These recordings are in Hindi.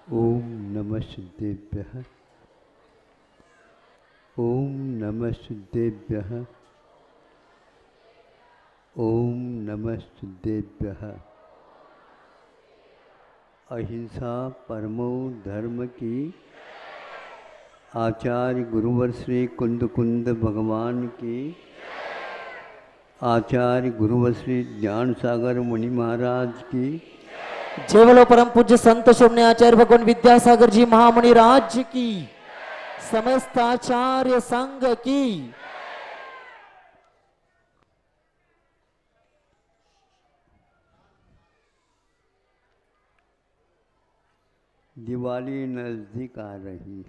ओम नमः सिद्धेभ्यः। ओम नमः सिद्धेभ्यः। ओम नमः सिद्धेभ्यः। अहिंसा परमो धर्म की। आचार्य गुरुवर श्री कुंद कुंद भगवान की। आचार्य गुरुवर श्री ज्ञान सागर मुनि महाराज की। जय बोलो परम पूज्य संत शून्य आचार्य भगवान विद्यासागर जी महामुनि राज्य की। समस्त आचार्य संघ की। दिवाली नजदीक आ रही।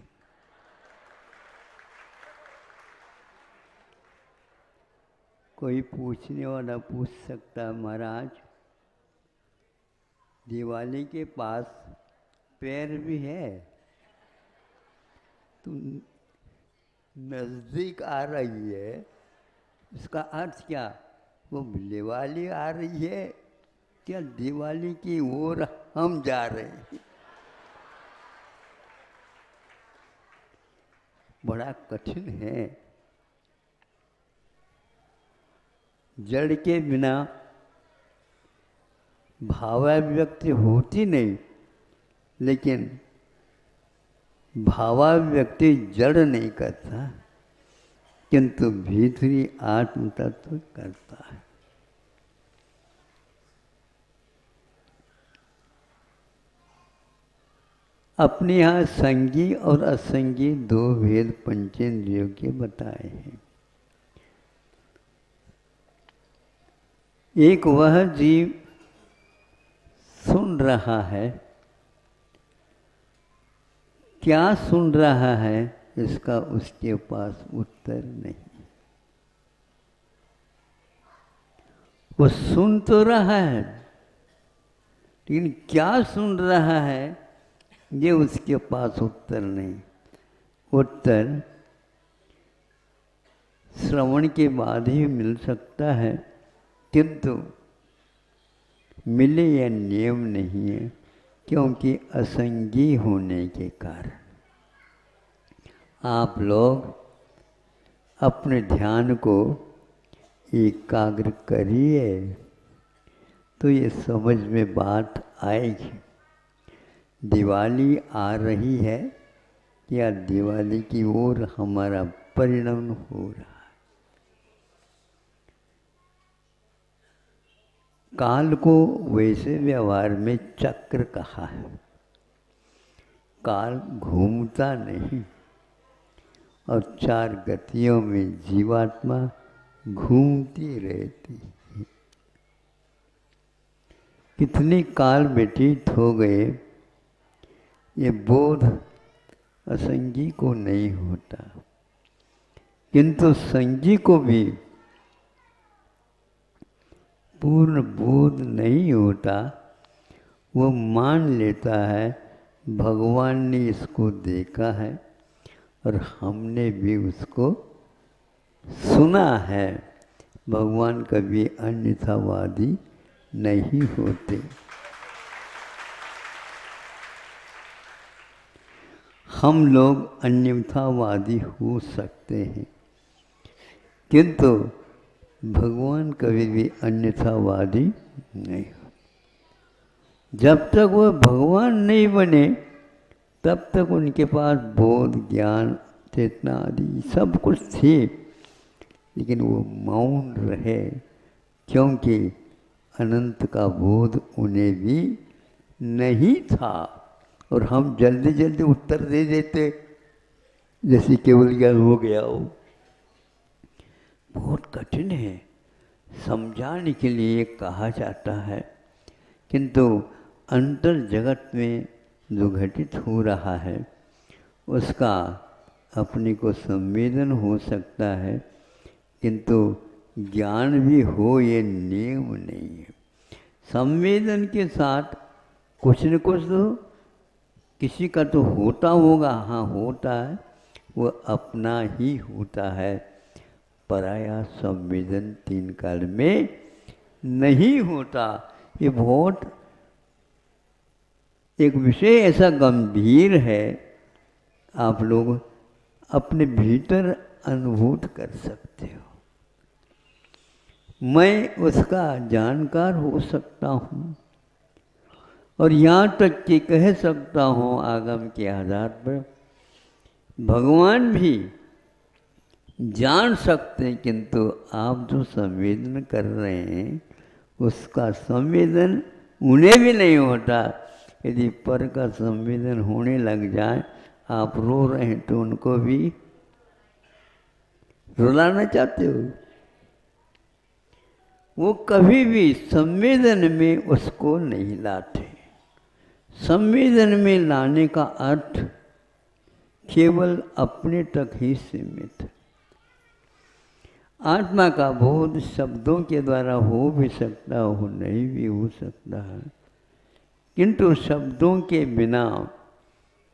कोई पूछने वाला पूछ सकता महाराज, दिवाली के पास पैर भी है तो नज़दीक आ रही है, इसका अर्थ क्या? वो दिवाली आ रही है क्या दिवाली की ओर हम जा रहे हैं? बड़ा कठिन है। जड़ के बिना भावाभिव्यक्ति होती नहीं, लेकिन भावाभिव्यक्ति जड़ नहीं करता, किंतु भीतरी आत्म तत्व करता है। अपने यहाँ संगी और असंगी दो भेद पंचेंद्रियों के बताए हैं। एक वह जीव सुन रहा है, क्या सुन रहा है इसका उसके पास उत्तर नहीं। वो सुन तो रहा है, लेकिन क्या सुन रहा है ये उसके पास उत्तर नहीं। उत्तर श्रवण के बाद ही मिल सकता है, किंतु मिले यह नियम नहीं है, क्योंकि असंगी होने के कारण। आप लोग अपने ध्यान को एकाग्र करिए तो ये समझ में बात आएगी। दिवाली आ रही है या दिवाली की ओर हमारा परिणमन हो रहा है। काल को वैसे व्यवहार में चक्र कहा है। काल घूमता नहीं और चार गतियों में जीवात्मा घूमती रहती है। कितने काल व्यतीत हो गए, ये बोध असंगी को नहीं होता, किंतु संगी को भी पूर्ण बोध नहीं होता। वो मान लेता है भगवान ने इसको देखा है और हमने भी उसको सुना है। भगवान कभी अन्यथावादी नहीं होते। हम लोग अन्यथावादी हो सकते हैं, किंतु भगवान कभी भी अन्यथावादी नहीं हो। जब तक वह भगवान नहीं बने तब तक उनके पास बोध, ज्ञान, चेतना आदि सब कुछ थी, लेकिन वो मौन रहे, क्योंकि अनंत का बोध उन्हें भी नहीं था। और हम जल्दी जल्दी उत्तर दे देते जैसे केवल ज्ञान हो गया हो। बहुत कठिन है, समझाने के लिए कहा जाता है, किंतु अंतर जगत में जो घटित हो रहा है उसका अपने को संवेदन हो सकता है, किंतु ज्ञान भी हो ये नियम नहीं है। संवेदन के साथ कुछ न कुछ तो किसी का तो होता होगा, हाँ होता है, वो अपना ही होता है। पराया संवेदन तीन काल में नहीं होता। ये बहुत एक विषय ऐसा गंभीर है, आप लोग अपने भीतर अनुभूत कर सकते हो। मैं उसका जानकार हो सकता हूँ और यहाँ तक कि कह सकता हूँ आगम के आधार पर भगवान भी जान सकते हैं, किंतु आप जो संवेदन कर रहे हैं उसका संवेदन उन्हें भी नहीं होता। यदि पर का संवेदन होने लग जाए, आप रो रहे हैं तो उनको भी रुलाना चाहते हो, वो कभी भी संवेदन में उसको नहीं लाते। संवेदन में लाने का अर्थ केवल अपने तक ही सीमित है। आत्मा का बोध शब्दों के द्वारा हो भी सकता हो, नहीं भी हो सकता है, किंतु शब्दों के बिना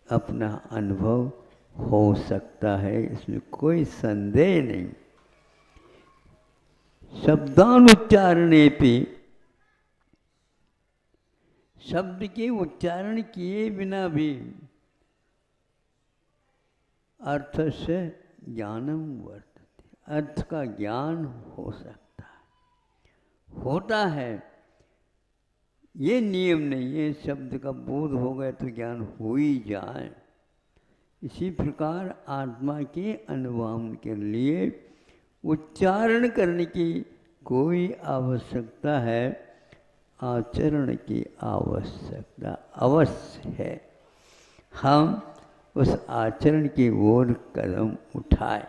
अपना अनुभव हो सकता है, इसमें कोई संदेह नहीं। शब्दानुच्चारणे पे, शब्द के उच्चारण किए बिना भी अर्थ से ज्ञानम वर्तते, अर्थ का ज्ञान हो सकता है, होता है। ये नियम नहीं है शब्द का बोध हो गया तो ज्ञान हो ही जाए। इसी प्रकार आत्मा के अनुवाम के लिए उच्चारण करने की कोई आवश्यकता है, आचरण की आवश्यकता अवश्य है। हम उस आचरण की ओर कदम उठाए।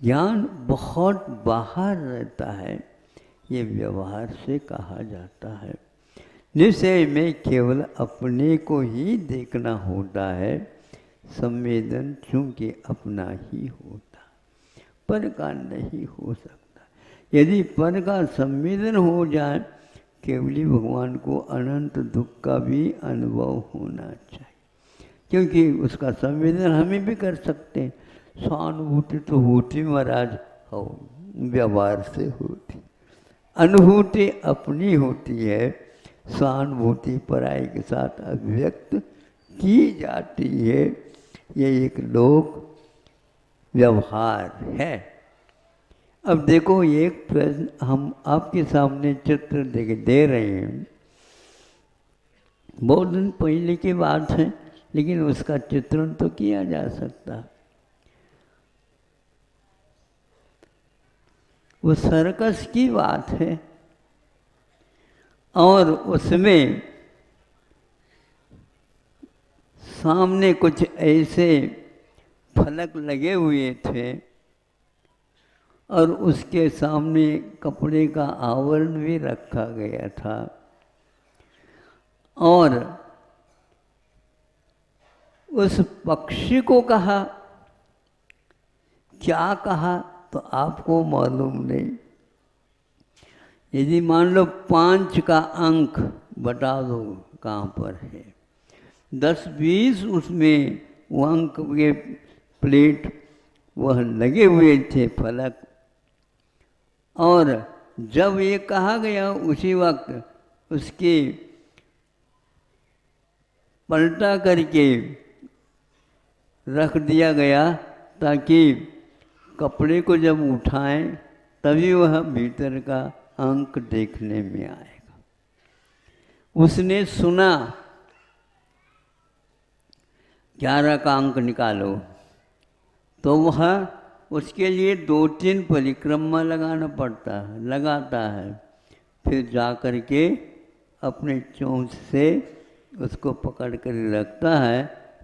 ज्ञान बहुत बाहर रहता है, ये व्यवहार से कहा जाता है। निश्चय में केवल अपने को ही देखना होता है, संवेदन चूंकि अपना ही होता, पर का नहीं हो सकता। यदि पर का संवेदन हो जाए, केवली भगवान को अनंत दुख का भी अनुभव होना चाहिए, क्योंकि उसका संवेदन हमें भी कर सकते हैं। सहानुभूति तो होती महाराज हो, व्यवहार से होती, अनुभूति अपनी होती है, सहानुभूति पराई के साथ अभिव्यक्त की जाती है। ये एक लोक व्यवहार है। अब देखो, एक प्रश्न हम आपके सामने चित्र दे रहे हैं, बहुत दिन पहले की बात है, लेकिन उसका चित्रण तो किया जा सकता। वो सर्कस की बात है और उसमें सामने कुछ ऐसे फलक लगे हुए थे और उसके सामने कपड़े का आवरण भी रखा गया था और उस पक्षी को कहा, क्या कहा तो आपको मालूम नहीं। यदि मान लो 5 का अंक बता दो कहाँ पर है, 10-20 उसमें वो अंक के प्लेट वह लगे हुए थे फलक, और जब ये कहा गया उसी वक्त उसके पलटा करके रख दिया गया ताकि कपड़े को जब उठाएं तभी वह भीतर का अंक देखने में आएगा। उसने सुना 11 का अंक निकालो, तो वह उसके लिए 2-3 परिक्रमा लगाता है, फिर जा कर के अपने चोंच से उसको पकड़ कर रखता है।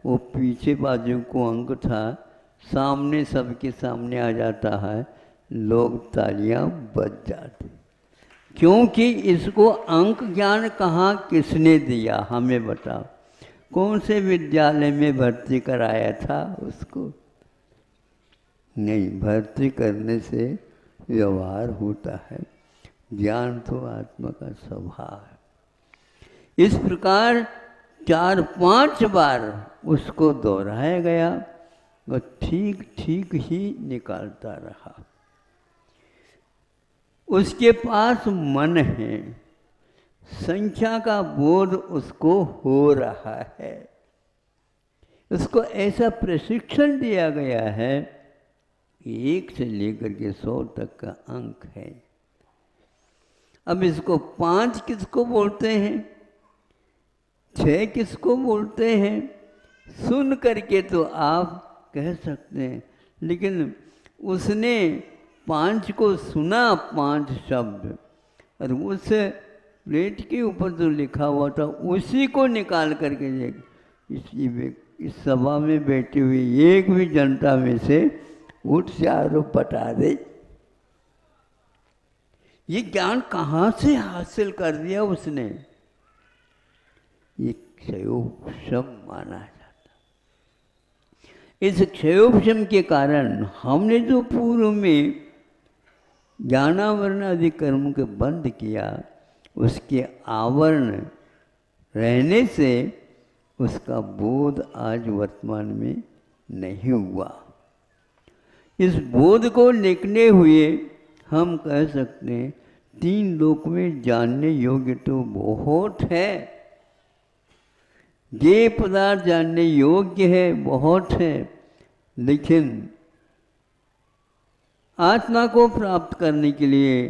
वो पीछे बाजू को अंक था, सामने सबके सामने आ जाता है, लोग तालियां बज जाती, क्योंकि इसको अंक ज्ञान कहाँ किसने दिया हमें बताओ। कौन से विद्यालय में भर्ती कराया था उसको? नहीं, भर्ती करने से व्यवहार होता है, ज्ञान तो आत्मा का स्वभाव है। इस प्रकार 4-5 बार उसको दोहराया गया, वह ठीक ठीक ही निकालता रहा। उसके पास मन है, संख्या का बोध उसको हो रहा है। उसको ऐसा प्रशिक्षण दिया गया है कि 1 से लेकर के 100 तक का अंक है। अब इसको 5 किसको बोलते हैं, 6 किसको बोलते हैं, सुन करके तो आप कह सकते हैं, लेकिन उसने 5 को सुना, 5 शब्द, और उस प्लेट के ऊपर जो लिखा हुआ था उसी को निकाल करके देख, इस सभा में बैठी हुई एक भी जनता में से उठ से आरोप बता दे, ये ज्ञान कहाँ से हासिल कर दिया उसने, ये क्षयोपशम माना जाता। इस क्षयोपशम के कारण हमने जो पूर्व में ज्ञानावरण आदि कर्म के बंद किया, उसके आवरण रहने से उसका बोध आज वर्तमान में नहीं हुआ। इस बोध को लेखने हुए हम कह सकते हैं 3 लोक में जानने योग्य तो बहुत है, ये पदार्थ जानने योग्य है बहुत है, लेकिन आत्मा को प्राप्त करने के लिए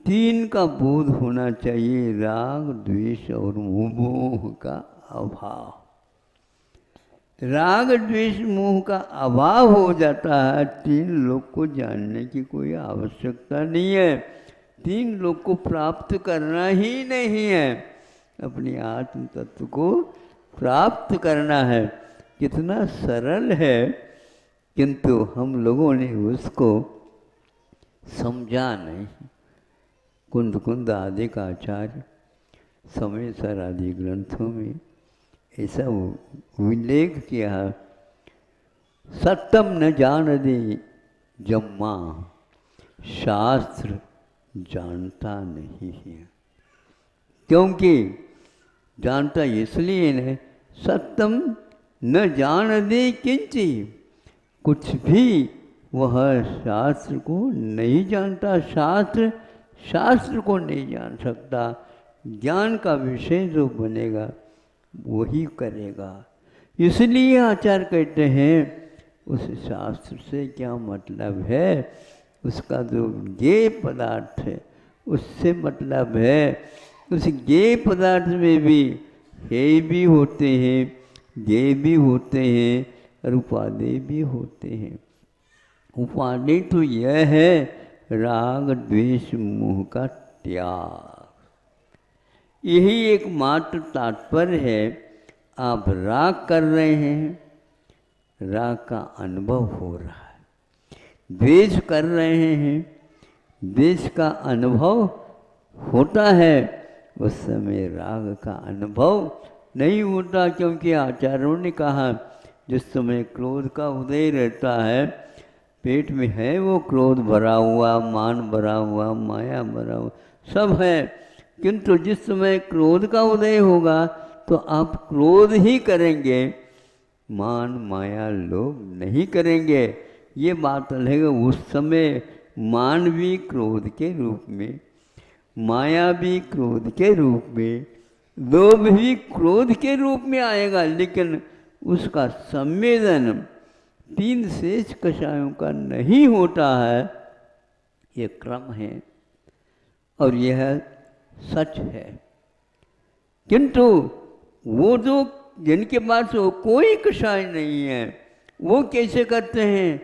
3 का बोध होना चाहिए, राग द्वेष और मोह का अभाव। राग द्वेष मोह का अभाव हो जाता है, 3 लोक को जानने की कोई आवश्यकता नहीं है, 3 लोक को प्राप्त करना ही नहीं है, अपने आत्म तत्व को प्राप्त करना है। कितना सरल है, किंतु हम लोगों ने उसको समझा नहीं। कुंद कुंद आदि का आचार्य समेसर आदि ग्रंथों में ऐसा उल्लेख किया, सत्यम न जान दे जम्मा, शास्त्र जानता नहीं है। क्योंकि जानता इसलिए नहीं, सत्यम न जान दे किंची, कुछ भी वह शास्त्र को नहीं जानता, शास्त्र को नहीं जान सकता। ज्ञान का विषय जो बनेगा वही करेगा। इसलिए आचार्य कहते हैं उस शास्त्र से क्या मतलब है, उसका जो ज्ञेय पदार्थ है उससे मतलब है। उस ज्ञेय पदार्थ में भी हे भी होते हैं, ज्ञेय भी होते हैं और उपादेय भी होते हैं। उपादेय तो यह है राग द्वेष मोह का त्याग, यही एकमात्र तात्पर्य है। आप राग कर रहे हैं, राग का अनुभव हो रहा है, द्वेष कर रहे हैं, द्वेष का अनुभव होता है, उस समय राग का अनुभव नहीं होता। क्योंकि आचार्यों ने कहा जिस समय क्रोध का उदय रहता है, पेट में है वो क्रोध भरा हुआ, मान भरा हुआ, माया भरा हुआ, सब है, किंतु जिस समय क्रोध का उदय होगा तो आप क्रोध ही करेंगे, मान माया लोभ नहीं करेंगे। ये बात अलग है। उस समय मान भी क्रोध के रूप में, माया भी क्रोध के रूप में, लोभ भी क्रोध के रूप में आएगा, लेकिन उसका संवेदन 3 शेष कषायों का नहीं होता है। ये क्रम है और यह सच है। किंतु वो जो जिनके पास वो कोई कषाय नहीं है, वो कैसे करते हैं?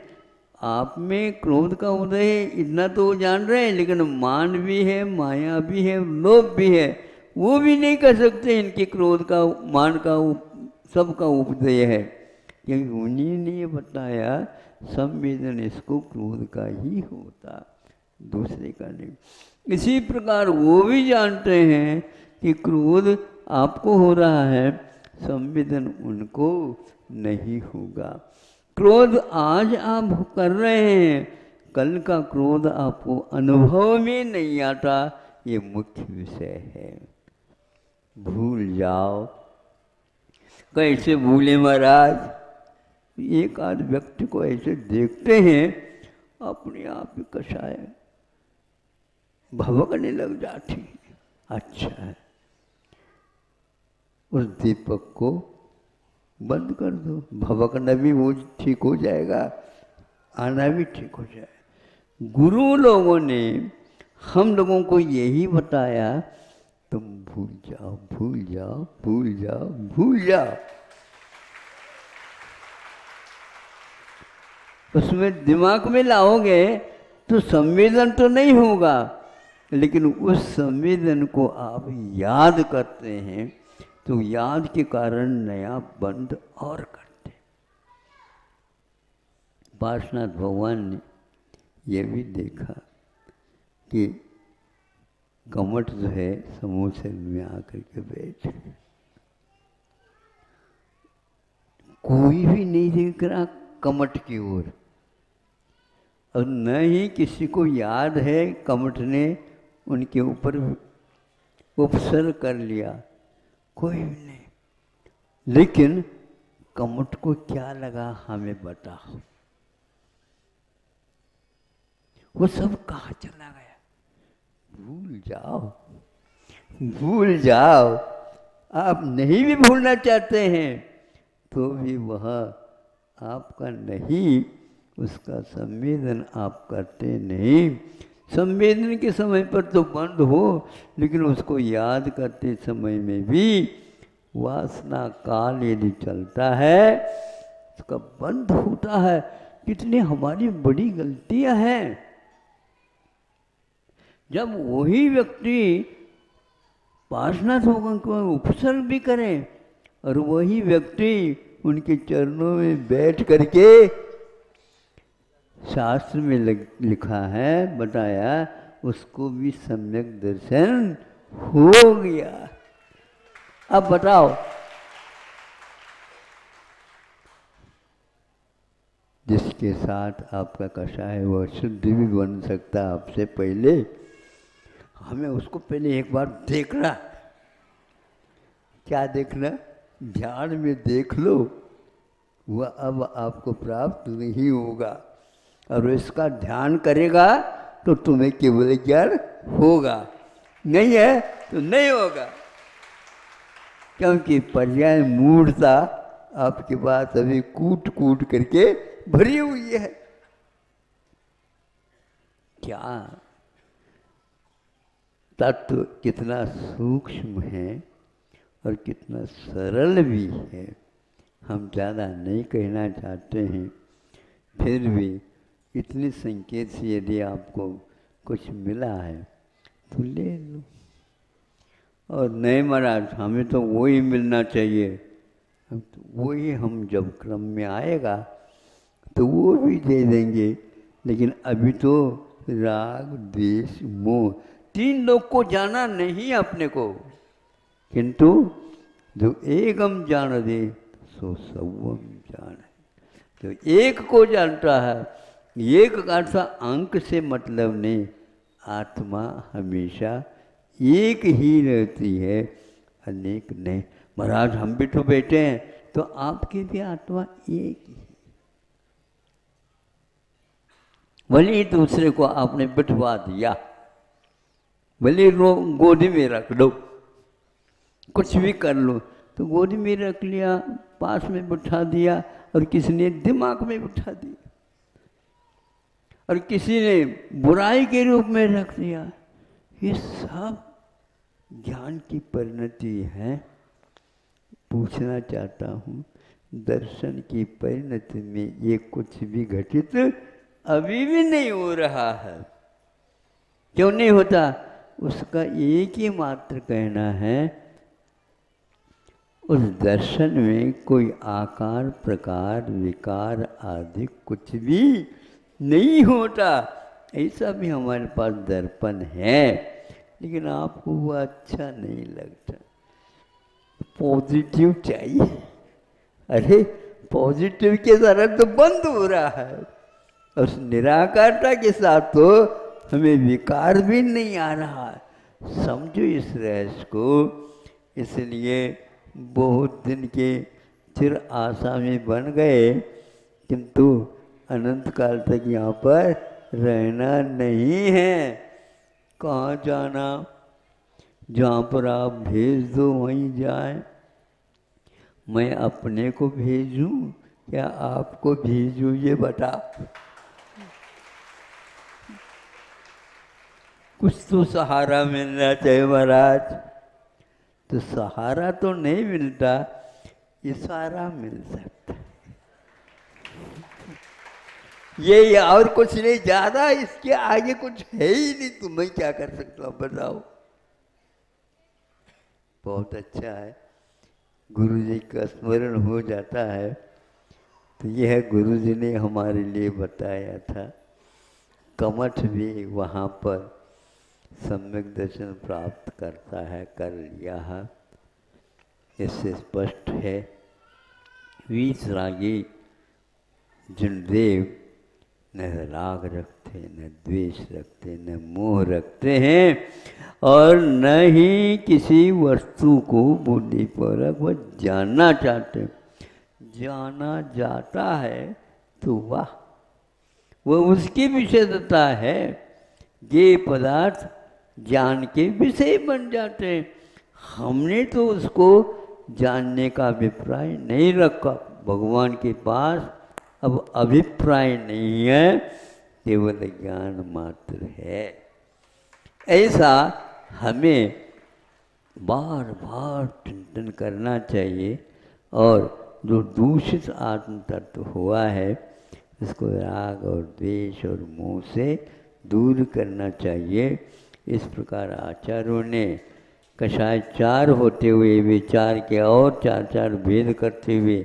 आप में क्रोध का उदय है इतना तो वो जान रहे हैं, लेकिन मान भी है, माया भी है, लोभ भी है, वो भी नहीं कर सकते इनके क्रोध का, मान का, सबका उपदय है। क्योंकि उन्हीं ने बताया संवेदन इसको क्रोध का ही होता, दूसरे का नहीं। इसी प्रकार वो भी जानते हैं कि क्रोध आपको हो रहा है, संवेदन उनको नहीं होगा। क्रोध आज आप कर रहे हैं, कल का क्रोध आपको अनुभव में नहीं आता, ये मुख्य विषय है। भूल जाओ। कैसे भूले महाराज? एक आध व्यक्ति को ऐसे देखते हैं अपने आप ही कषाय भभकने लग जाती है। अच्छा है, उस दीपक को बंद कर दो, भभकना भी वो ठीक हो जाएगा, आना भी ठीक हो जाएगा। गुरु लोगों ने हम लोगों को यही बताया, तुम भूल जाओ, भूल जाओ, भूल जाओ, भूल जाओ। उसमें दिमाग में लाओगे तो संवेदन तो नहीं होगा, लेकिन उस संवेदन को आप याद करते हैं तो याद के कारण नया बंध और करते हैं। पार्श्वनाथ भगवान ने यह भी देखा कि कमठ जो है समोसे में आकर के बैठ, कोई भी नहीं देख रहा कमठ की ओर, और न ही किसी को याद है कमठ ने उनके ऊपर उपसर्ग कर लिया, कोई भी नहीं। लेकिन कमठ को क्या लगा हमें बताओ, वो सब कहाँ चला गया? भूल जाओ, भूल जाओ। आप नहीं भी भूलना चाहते हैं तो भी वह आपका नहीं, उसका संवेदन आप करते नहीं। संवेदन के समय पर तो बंद हो, लेकिन उसको याद करते समय में भी वासना काल यदि चलता है उसका बंद होता है। कितनी हमारी बड़ी गलतियां हैं। जब वही व्यक्ति पार्श्वनाथ भगवान को उपसर्ग भी करें और वही व्यक्ति उनके चरणों में बैठ करके, शास्त्र में लिखा है, बताया, उसको भी सम्यक दर्शन हो गया। अब बताओ, जिसके साथ आपका कषाय वह शुद्ध भी बन सकता आपसे पहले, हमें उसको पहले एक बार देखना। क्या देखना? ध्यान में देख लो, वह अब आपको प्राप्त नहीं होगा, और इसका ध्यान करेगा तो तुम्हें केवल ज्ञान होगा, नहीं है तो नहीं होगा। क्योंकि पर्याय मूढ़ता आपके पास अभी कूट कूट करके भरी हुई है। क्या तत्व कितना सूक्ष्म है और कितना सरल भी है, हम ज़्यादा नहीं कहना चाहते हैं, फिर भी इतने संकेत से यदि आपको कुछ मिला है तो ले लो, और नहीं महाराज हमें तो वही मिलना चाहिए, तो वही हम जब क्रम में आएगा तो वो भी दे देंगे। लेकिन अभी तो राग द्वेष मोह तीन लोग को जाना नहीं अपने को, किंतु जो एकम जान दे सो सर्वम जान। तो एक को जानता है, एक का अर्थ अंक से मतलब नहीं, आत्मा हमेशा एक ही रहती है, अनेक नहीं। महाराज हम भी तो बैठे हैं तो आपकी भी आत्मा एक ही है। भले ही दूसरे को आपने बिठवा दिया, भले गोदी में रख दो, कुछ भी कर लो, तो गोदी में रख लिया, पास में बिठा दिया, और किसी ने दिमाग में बिठा दिया, और किसी ने बुराई के रूप में रख दिया। ये सब ज्ञान की परिणति है। पूछना चाहता हूँ, दर्शन की परिणति में ये कुछ भी घटित अभी भी नहीं हो रहा है। क्यों नहीं होता? उसका एक ही मात्र कहना है, उस दर्शन में कोई आकार प्रकार विकार आदि कुछ भी नहीं होता। ऐसा भी हमारे पास दर्पण है, लेकिन आपको वो अच्छा नहीं लगता। पॉजिटिव चाहिए। अरे पॉजिटिव के द्वारा तो बंद हो रहा है, उस निराकारता के साथ तो हमें विकार भी नहीं आ रहा है। समझो इस रहस्य को। इसलिए बहुत दिन के चिर आशा में बन गए, किंतु अनंत काल तक यहाँ पर रहना नहीं है। कहाँ जाना? जहाँ पर आप भेज दो वहीं जाए। मैं अपने को भेजूं या आपको भेजूं, ये बताओ। कुछ तो सहारा मिलना चाहिए महाराज। तो सहारा तो नहीं मिलता, इशारा मिल सकता। ये और कुछ नहीं, ज्यादा इसके आगे कुछ है ही नहीं। तो मैं क्या कर सकता हूँ बताओ। बहुत अच्छा है, गुरु जी का स्मरण हो जाता है। तो यह गुरु जी ने हमारे लिए बताया था। कमठ भी वहाँ पर सम्यक दर्शन प्राप्त करता है, कर लिया है, इससे स्पष्ट है। 20 रागी जिनदेव न राग रखते, न द्वेष रखते, न मोह रखते हैं, और न ही किसी वस्तु को बुद्धिपूर्वक वह जानना चाहते। जाना जाता है तो वाह, वह उसकी विशेषता है। ये पदार्थ ज्ञान के विषय बन जाते हैं। हमने तो उसको जानने का अभिप्राय नहीं रखा। भगवान के पास अब अभिप्राय नहीं है, केवल ज्ञान मात्र है। ऐसा हमें बार बार चिंतन करना चाहिए। और जो दूषित आत्म तत्व हुआ है, इसको राग और द्वेष और मोह से दूर करना चाहिए। इस प्रकार आचार्यों ने कषाय 4 होते हुए विचार के और 4 भेद करते हुए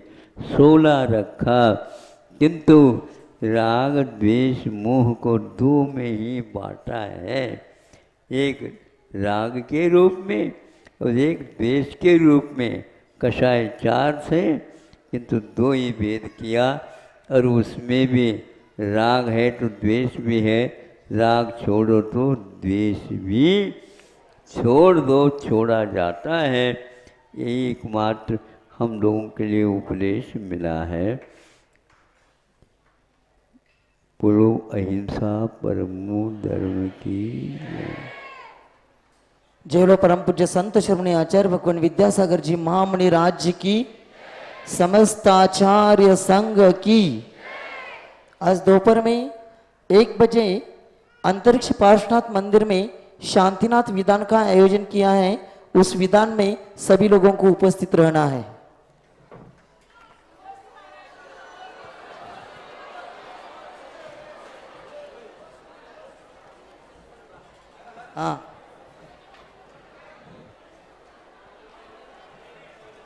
16 रखा, किंतु राग द्वेष मोह को 2 में ही बांटा है। एक राग के रूप में और एक द्वेष के रूप में। कषाय 4 थे, किंतु 2 ही भेद किया। और उसमें भी राग है तो द्वेष भी है, राग छोड़ो तो द्वेष भी छोड़ दो, छोड़ा जाता है। यही एकमात्र हम लोगों के लिए उपदेश मिला है। बोलो अहिंसा परमो धर्म की। जय बोलो परम पूज्य संत श्रमणी आचार्य भगवान विद्यासागर जी महामणि राज्य की, समस्त आचार्य संघ की। आज दोपहर में 1 बजे अंतरिक्ष पार्श्वनाथ मंदिर में शांतिनाथ विधान का आयोजन किया है। उस विधान में सभी लोगों को उपस्थित रहना है। हाँ,